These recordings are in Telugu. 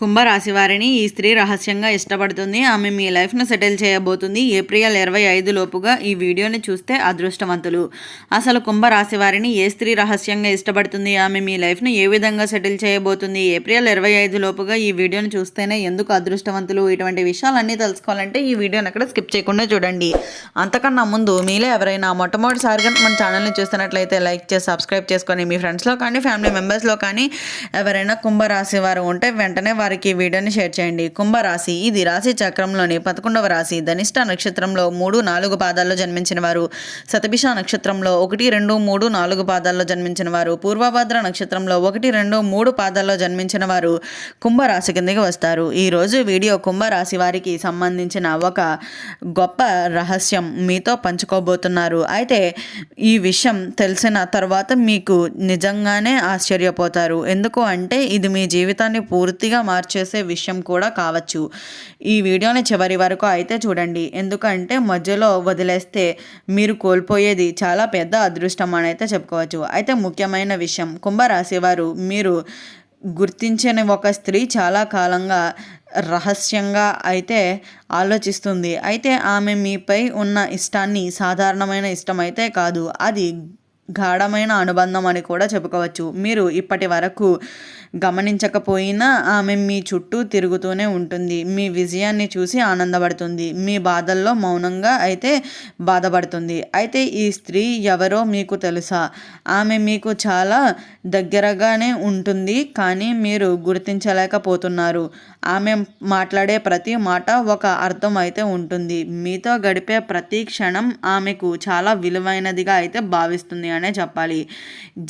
కుంభరాశి వారిని ఈ స్త్రీ రహస్యంగా ఇష్టపడుతుంది. ఆమె మీ లైఫ్ను సెటిల్ చేయబోతుంది. ఏప్రిల్ 25 లోపుగా ఈ వీడియోని చూస్తే అదృష్టవంతులు. అసలు కుంభరాశి వారిని ఏ స్త్రీ రహస్యంగా ఇష్టపడుతుంది, ఆమె మీ లైఫ్ను ఏ విధంగా సెటిల్ చేయబోతుంది, ఏప్రిల్ 25 లోపుగా ఈ వీడియోని చూస్తేనే ఎందుకు అదృష్టవంతులు, ఇటువంటి విషయాలన్నీ తెలుసుకోవాలంటే ఈ వీడియోని అక్కడ స్కిప్ చేయకుండా చూడండి. అంతకన్నా ముందు మీలో ఎవరైనా మొట్టమొదటిసారిగా మన ఛానల్ని చూస్తున్నట్లయితే లైక్ చేసి సబ్స్క్రైబ్ చేసుకొని మీ ఫ్రెండ్స్లో కానీ ఫ్యామిలీ మెంబర్స్లో కానీ ఎవరైనా కుంభరాశి వారు ఉంటే వెంటనే వారికి వీడియోని షేర్ చేయండి. కుంభరాశి ఇది రాశి చక్రంలోని 11వ రాశి. ధనిష్ట నక్షత్రంలో 3-4 పాదాల్లో జన్మించిన వారు, శతభిష నక్షత్రంలో 1, 2, 3, 4 పాదాల్లో జన్మించిన వారు, పూర్వభద్ర నక్షత్రంలో 1, 2, 3 పాదాల్లో జన్మించిన వారు కుంభరాశి కిందకి వస్తారు. ఈరోజు వీడియో కుంభరాశి వారికి సంబంధించిన ఒక గొప్ప రహస్యం మీతో పంచుకోబోతున్నారు. అయితే ఈ విషయం తెలిసిన తర్వాత మీకు నిజంగానే ఆశ్చర్యపోతారు. ఎందుకు అంటే ఇది మీ జీవితాన్ని పూర్తిగా మార్చేసే విషయం కూడా కావచ్చు. ఈ వీడియోని చివరి వరకు అయితే చూడండి. ఎందుకంటే మధ్యలో వదిలేస్తే మీరు కోల్పోయేది చాలా పెద్ద అదృష్టం అని అయితే చెప్పుకోవచ్చు. అయితే ముఖ్యమైన విషయం, కుంభరాశి వారు మీరు గుర్తించని ఒక స్త్రీ చాలా కాలంగా రహస్యంగా అయితే ఆలోచిస్తుంది. అయితే ఆమె మీపై ఉన్న ఇష్టాన్ని సాధారణమైన ఇష్టం అయితే కాదు, అది గాఢమైన అనుబంధం అని కూడా చెప్పుకోవచ్చు. మీరు ఇప్పటి వరకు గమనించకపోయినా ఆమె మీ చుట్టూ తిరుగుతూనే ఉంటుంది. మీ విజయాన్ని చూసి ఆనందపడుతుంది, మీ బాధల్లో మౌనంగా అయితే బాధపడుతుంది. అయితే ఈ స్త్రీ ఎవరో మీకు తెలుసా? ఆమె మీకు చాలా దగ్గరగానే ఉంటుంది, కానీ మీరు గుర్తించలేకపోతున్నారు. ఆమె మాట్లాడే ప్రతి మాట ఒక అర్థం అయితే ఉంటుంది. మీతో గడిపే ప్రతి క్షణం ఆమెకు చాలా విలువైనదిగా అయితే భావిస్తుంది అనే చెప్పాలి.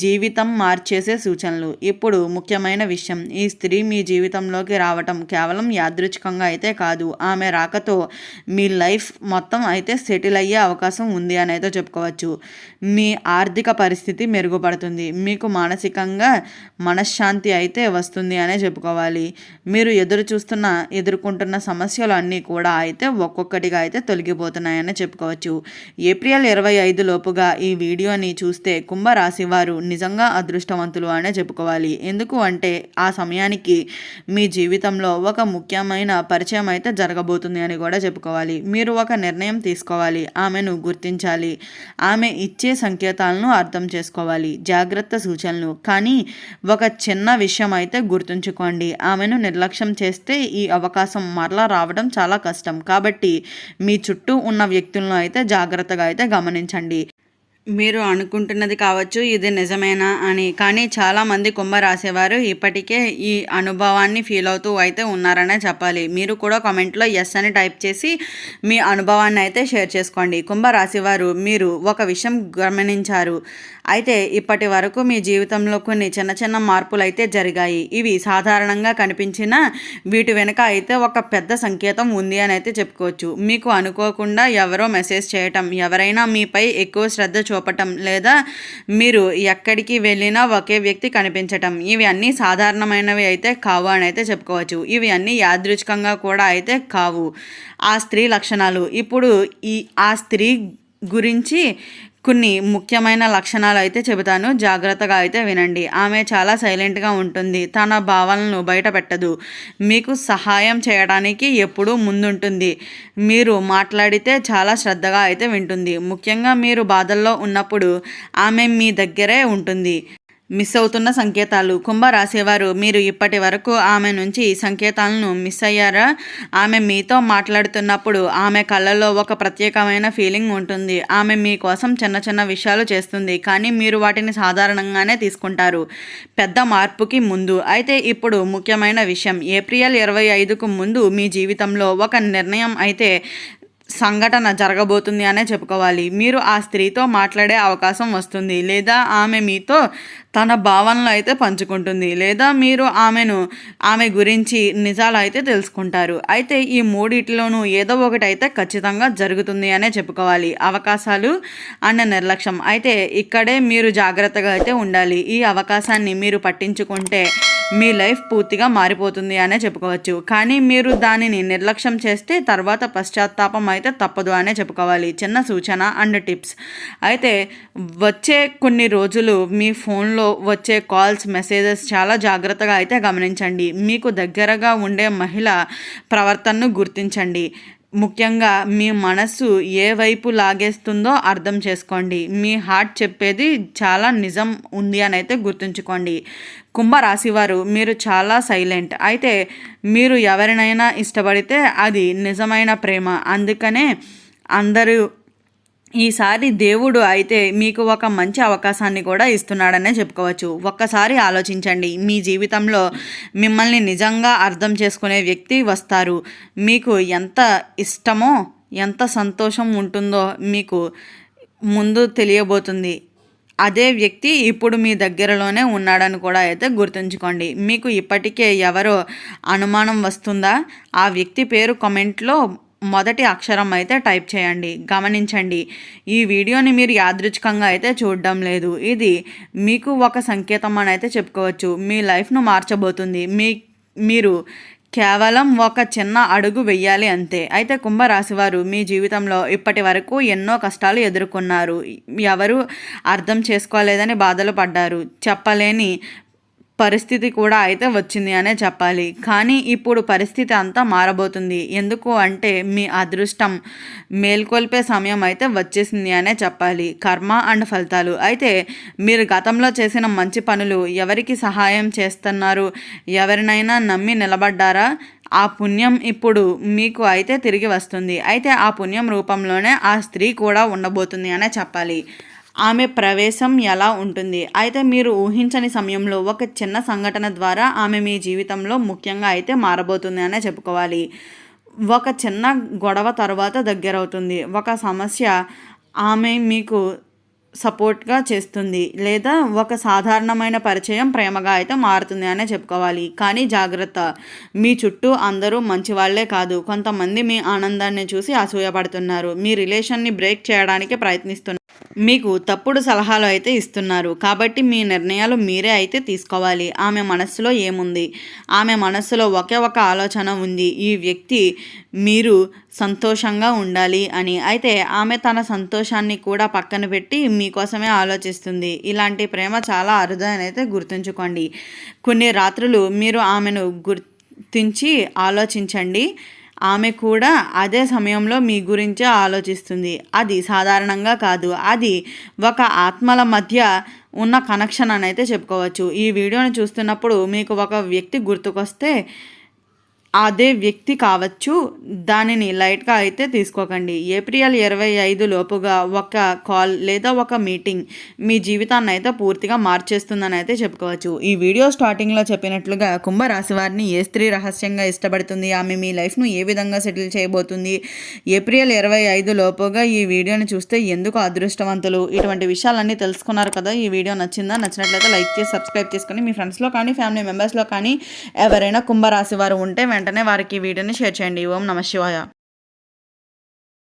జీవితం మార్చేసే సూచనలు. ఇప్పుడు ముఖ్యమైన విషయం, ఈ స్త్రీ మీ జీవితంలోకి రావటం కేవలం యాదృచ్ఛికంగా అయితే కాదు. ఆమె రాకతో మీ లైఫ్ మొత్తం అయితే సెటిల్ అయ్యే అవకాశం ఉంది అని అయితే చెప్పుకోవచ్చు. మీ ఆర్థిక పరిస్థితి మెరుగుపడుతుంది, మీకు మానసికంగా మనశ్శాంతి అయితే వస్తుంది అనే చెప్పుకోవాలి. మీరు ఎదుర్కొంటున్న సమస్యలు అన్నీ కూడా అయితే ఒక్కొక్కటిగా అయితే తొలగిపోతున్నాయని చెప్పుకోవచ్చు. ఏప్రిల్ 25 లోపుగా ఈ వీడియోని చూస్తే కుంభరాశి వారు నిజంగా అదృష్టవంతులు అనే చెప్పుకోవాలి. ఎందుకు అంటే ఆ సమయానికి మీ జీవితంలో ఒక ముఖ్యమైన పరిచయం అయితే జరగబోతుంది అని కూడా చెప్పుకోవాలి. మీరు ఒక నిర్ణయం తీసుకోవాలి, ఆమెను గుర్తించాలి, ఆమె ఇచ్చే సంకేతాలను అర్థం చేసుకోవాలి. జాగ్రత్త సూచనలు. కానీ ఒక చిన్న విషయం అయితే గుర్తుంచుకోండి, ఆమెను నిర్లక్ష్యం చేస్తే ఈ అవకాశం మరలా రావడం చాలా కష్టం. కాబట్టి మీ చుట్టూ ఉన్న వ్యక్తులను అయితే జాగ్రత్తగా అయితే గమనించండి. మీరు అనుకుంటున్నది కావచ్చు ఇది నిజమేనా అని, కానీ చాలామంది కుంభరాశివారు ఇప్పటికే ఈ అనుభవాన్ని ఫీల్ అవుతూ అయితే ఉన్నారనే చెప్పాలి. మీరు కూడా కామెంట్లో ఎస్ అని టైప్ చేసి మీ అనుభవాన్ని అయితే షేర్ చేసుకోండి. కుంభరాశివారు మీరు ఒక విషయం గమనించారు. అయితే ఇప్పటి వరకు మీ జీవితంలో కొన్ని చిన్న చిన్న మార్పులు అయితే జరిగాయి. ఇవి సాధారణంగా కనిపించిన వీటి వెనుక అయితే ఒక పెద్ద సంకేతం ఉంది అని అయితే చెప్పుకోవచ్చు. మీకు అనుకోకుండా ఎవరో మెసేజ్ చేయటం, ఎవరైనా మీపై ఎక్కువ శ్రద్ధ చూపటం, లేదా మీరు ఎక్కడికి వెళ్ళినా ఒకే వ్యక్తి కనిపించటం, ఇవి అన్నీ సాధారణమైనవి అయితే కావు అని అయితే చెప్పుకోవచ్చు. ఇవి అన్నీ యాదృచ్ఛికంగా కూడా అయితే కావు. ఆ స్త్రీ లక్షణాలు. ఇప్పుడు ఆ స్త్రీ గురించి కొన్ని ముఖ్యమైన లక్షణాలు అయితే చెబుతాను, జాగ్రత్తగా అయితే వినండి. ఆమె చాలా సైలెంట్గా ఉంటుంది, తన భావనలను బయట పెట్టదు, మీకు సహాయం చేయడానికి ఎప్పుడూ ముందుంటుంది, మీరు మాట్లాడితే చాలా శ్రద్ధగా అయితే వింటుంది. ముఖ్యంగా మీరు బాధల్లో ఉన్నప్పుడు ఆమె మీ దగ్గరే ఉంటుంది. మిస్ అవుతున్న సంకేతాలు. కుంభరాశివారు మీరు ఇప్పటి వరకు ఆమె నుంచి సంకేతాలను మిస్ అయ్యారా? ఆమె మీతో మాట్లాడుతున్నప్పుడు ఆమె కళ్ళల్లో ఒక ప్రత్యేకమైన ఫీలింగ్ ఉంటుంది. ఆమె మీకోసం చిన్న చిన్న విషయాలు చేస్తుంది, కానీ మీరు వాటిని సాధారణంగానే తీసుకుంటారు పెద్ద మార్పుకి ముందు. అయితే ఇప్పుడు ముఖ్యమైన విషయం, ఏప్రిల్ 25కు ముందు మీ జీవితంలో ఒక నిర్ణయం అయితే సంఘటన జరగబోతుంది అనే చెప్పుకోవాలి. మీరు ఆ స్త్రీతో మాట్లాడే అవకాశం వస్తుంది, లేదా ఆమె మీతో తన భావనలు అయితే పంచుకుంటుంది, లేదా మీరు ఆమె గురించి నిజాలు అయితే తెలుసుకుంటారు. అయితే ఈ మూడిటిలోనూ ఏదో ఒకటి అయితే ఖచ్చితంగా జరుగుతుంది అనే చెప్పుకోవాలి. అవకాశాలు అన్న నిర్లక్ష్యం. అయితే ఇక్కడే మీరు జాగ్రత్తగా అయితే ఉండాలి. ఈ అవకాశాన్ని మీరు పట్టించుకుంటే మీ లైఫ్ పూర్తిగా మారిపోతుంది అనే చెప్పుకోవచ్చు. కానీ మీరు దానిని నిర్లక్ష్యం చేస్తే తర్వాత పశ్చాత్తాపం అయితే తప్పదు అనే చెప్పుకోవాలి. చిన్న సూచన అండ్ టిప్స్ అయితే వచ్చే కొన్ని రోజులు మీ ఫోన్లో వచ్చే కాల్స్, మెసేజెస్ చాలా జాగ్రత్తగా అయితే గమనించండి. మీకు దగ్గరగా ఉండే మహిళ ప్రవర్తనను గుర్తించండి. ముఖ్యంగా మీ మనస్సు ఏ వైపు లాగేస్తుందో అర్థం చేసుకోండి. మీ హార్ట్ చెప్పేది చాలా నిజం ఉంది అని అయితే గుర్తుంచుకోండి. కుంభరాశివారు మీరు చాలా సైలెంట్. అయితే మీరు ఎవరినైనా ఇష్టపడితే అది నిజమైన ప్రేమ. అందుకనే అందరూ ఈసారి దేవుడు అయితే మీకు ఒక మంచి అవకాశాన్ని కూడా ఇస్తున్నాడనే చెప్పుకోవచ్చు. ఒక్కసారి ఆలోచించండి, మీ జీవితంలో మిమ్మల్ని నిజంగా అర్థం చేసుకునే వ్యక్తి వస్తారు. మీకు ఎంత ఇష్టమో, ఎంత సంతోషం ఉంటుందో మీకు ముందు తెలియబోతుంది. అదే వ్యక్తి ఇప్పుడు మీ దగ్గరలోనే ఉన్నాడని కూడా అయితే గుర్తుంచుకోండి. మీకు ఇప్పటికే ఎవరో అనుమానం వస్తుందా? ఆ వ్యక్తి పేరు కామెంట్లో మొదటి అక్షరం అయితే టైప్ చేయండి. గమనించండి, ఈ వీడియోని మీరు యాదృచ్ఛికంగా అయితే చూడడం లేదు. ఇది మీకు ఒక సంకేతం అని అయితే చెప్పుకోవచ్చు. మీ లైఫ్ను మార్చబోతుంది. మీరు కేవలం ఒక చిన్న అడుగు వెయ్యాలి అంతే. అయితే కుంభరాశివారు మీ జీవితంలో ఇప్పటి వరకు ఎన్నో కష్టాలు ఎదుర్కొన్నారు. ఎవరు అర్థం చేసుకోలేదని బాధలు పడ్డారు. చెప్పలేని పరిస్థితి కూడా అయితే వచ్చింది అనే చెప్పాలి. కానీ ఇప్పుడు పరిస్థితి అంతా మారబోతుంది. ఎందుకు అంటే మీ అదృష్టం మేల్కొల్పే సమయం అయితే వచ్చేసింది అనే చెప్పాలి. కర్మ అండ్ ఫలితాలు అయితే మీరు గతంలో చేసిన మంచి పనులు, ఎవరికి సహాయం చేస్తున్నారు, ఎవరినైనా నమ్మి నిలబడ్డారా, ఆ పుణ్యం ఇప్పుడు మీకు అయితే తిరిగి వస్తుంది. అయితే ఆ పుణ్యం రూపంలోనే ఆ స్త్రీ కూడా ఉండబోతుంది అనే చెప్పాలి. ఆమె ప్రవేశం ఎలా ఉంటుంది? అయితే మీరు ఊహించని సమయంలో ఒక చిన్న సంఘటన ద్వారా ఆమె మీ జీవితంలో ముఖ్యంగా అయితే మారబోతుంది అనే చెప్పుకోవాలి. ఒక చిన్న గొడవ తర్వాత దగ్గరవుతుంది. ఒక సమస్య ఆమె మీకు సపోర్ట్గా చేస్తుంది, లేదా ఒక సాధారణమైన పరిచయం ప్రేమగా అయితే మారుతుంది అనే చెప్పుకోవాలి. కానీ జాగ్రత్త, మీ చుట్టూ అందరూ మంచి వాళ్ళే కాదు. కొంతమంది మీ ఆనందాన్ని చూసి అసూయపడుతున్నారు. మీ రిలేషన్ని బ్రేక్ చేయడానికి ప్రయత్నిస్తున్నారు. మీకు తప్పుడు సలహాలు అయితే ఇస్తున్నారు. కాబట్టి మీ నిర్ణయాలు మీరే అయితే తీసుకోవాలి. ఆమె మనస్సులో ఏముంది? ఆమె మనస్సులో ఒకే ఒక ఆలోచన ఉంది, ఈ వ్యక్తి మీరు సంతోషంగా ఉండాలి అని. అయితే ఆమె తన సంతోషాన్ని కూడా పక్కన పెట్టి మీకోసమే ఆలోచిస్తుంది. ఇలాంటి ప్రేమ చాలా అరుదు అని అయితే గుర్తుంచుకోండి. కొన్ని రాత్రులు మీరు ఆమెను గుర్తించి ఆలోచించండి. ఆమె కూడా అదే సమయంలో మీ గురించే ఆలోచిస్తుంది. అది సాధారణంగా కాదు, అది ఒక ఆత్మల మధ్య ఉన్న కనెక్షన్ అని అయితే చెప్పుకోవచ్చు. ఈ వీడియోని చూస్తున్నప్పుడు మీకు ఒక వ్యక్తి గుర్తుకొస్తే అదే వ్యక్తి కావచ్చు. దానిని లైట్గా అయితే తీసుకోకండి. ఏప్రిల్ 25 లోపుగా ఒక కాల్ లేదా ఒక మీటింగ్ మీ జీవితాన్ని అయితే పూర్తిగా మార్చేస్తుందని అయితే చెప్పుకోవచ్చు. ఈ వీడియో స్టార్టింగ్లో చెప్పినట్లుగా కుంభరాశి వారిని ఏ స్త్రీ రహస్యంగా ఇష్టపడుతుంది, ఆమె మీ లైఫ్ను ఏ విధంగా సెటిల్ చేయబోతుంది, ఏప్రిల్ 25 లోపుగా ఈ వీడియోని చూస్తే ఎందుకు అదృష్టవంతులు, ఇటువంటి విషయాలన్నీ తెలుసుకున్నారు కదా. ఈ వీడియో నచ్చిందా? నచ్చినట్లయితే లైక్ చేసి సబ్స్క్రైబ్ చేసుకొని మీ ఫ్రెండ్స్లో కానీ ఫ్యామిలీ మెంబర్స్లో కానీ ఎవరైనా కుంభరాశి వారు ఉంటే వెంటనే వారికి వీడియోని షేర్ చేయండి. ఓం నమః శివాయ.